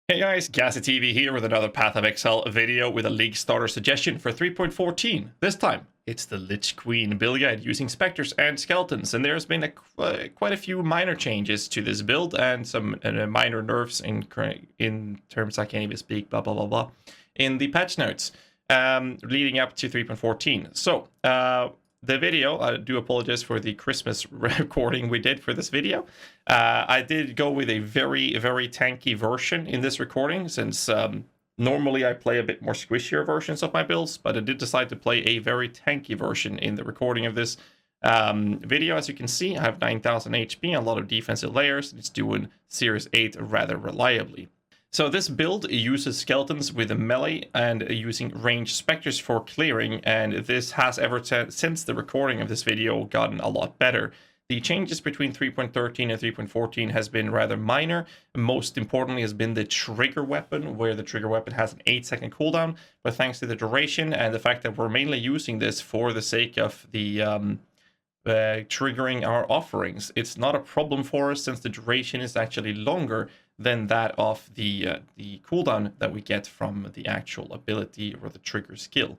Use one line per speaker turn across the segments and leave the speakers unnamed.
Hey guys, GHAZZY TV here with another Path of Exile video with a League starter suggestion for 3.14. This time, it's the Lich Queen build guide using Spectres and Skeletons, and there's been quite a few minor changes to this build and some minor nerfs in terms I can't even speak, blah blah blah blah, in the patch notes leading up to 3.14. So, the video, I do apologize for the Christmas recording we did for this video. I did go with a very tanky version in this recording, since normally I play a bit more squishier versions of my builds, but I did decide to play a very tanky version in the recording of this video. As you can see, I have 9,000 HP, a lot of defensive layers, and it's doing Series 8 rather reliably. So this build uses skeletons with a melee and using ranged specters for clearing, and this has ever since the recording of this video gotten a lot better. The changes between 3.13 and 3.14 has been rather minor. Most importantly has been the trigger weapon, where the trigger weapon has an 8-second cooldown, but thanks to the duration and the fact that we're mainly using this for the sake of the triggering our offerings, it's not a problem for us, since the duration is actually longer than that of the cooldown that we get from the actual ability or the trigger skill.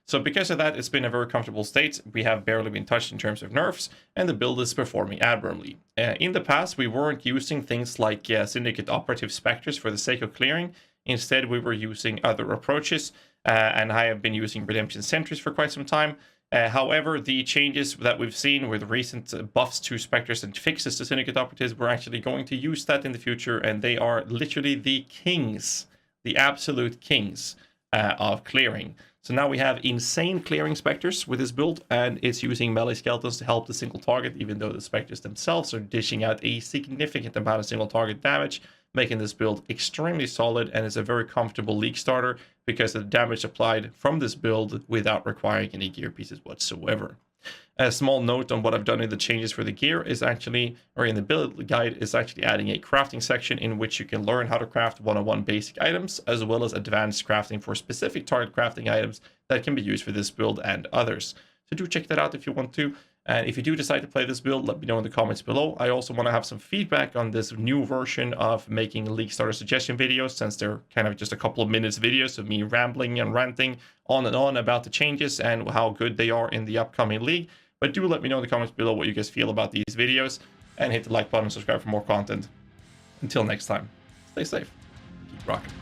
So because of that, it's been a very comfortable state. We have barely been touched in terms of nerfs, and the build is performing admirably. In the past, we weren't using things like Syndicate Operative Spectres for the sake of clearing. Instead, we were using other approaches, and I have been using Redemption Sentries for quite some time. However, the changes that we've seen with recent buffs to Spectres and fixes to Syndicate Operatives, we're actually going to use that in the future, and they are literally the kings, the absolute kings of clearing. So now we have insane clearing Spectres with this build, and it's using melee skeletons to help the single target, even though the Spectres themselves are dishing out a significant amount of single target damage, making this build extremely solid, and is a very comfortable League starter because of the damage applied from this build without requiring any gear pieces whatsoever. A small note on what I've done in the changes for the gear is actually, or in the build guide, is actually adding a crafting section in which you can learn how to craft one-on-one basic items, as well as advanced crafting for specific target crafting items that can be used for this build and others. So do check that out if you want to. And if you do decide to play this build, let me know in the comments below. I also want to have some feedback on this new version of making League starter suggestion videos, since they're kind of just a couple of minutes videos of me rambling and ranting on and on about the changes and how good they are in the upcoming League. But do let me know in the comments below what you guys feel about these videos, and hit the like button and subscribe for more content. Until next time, stay safe, keep rocking.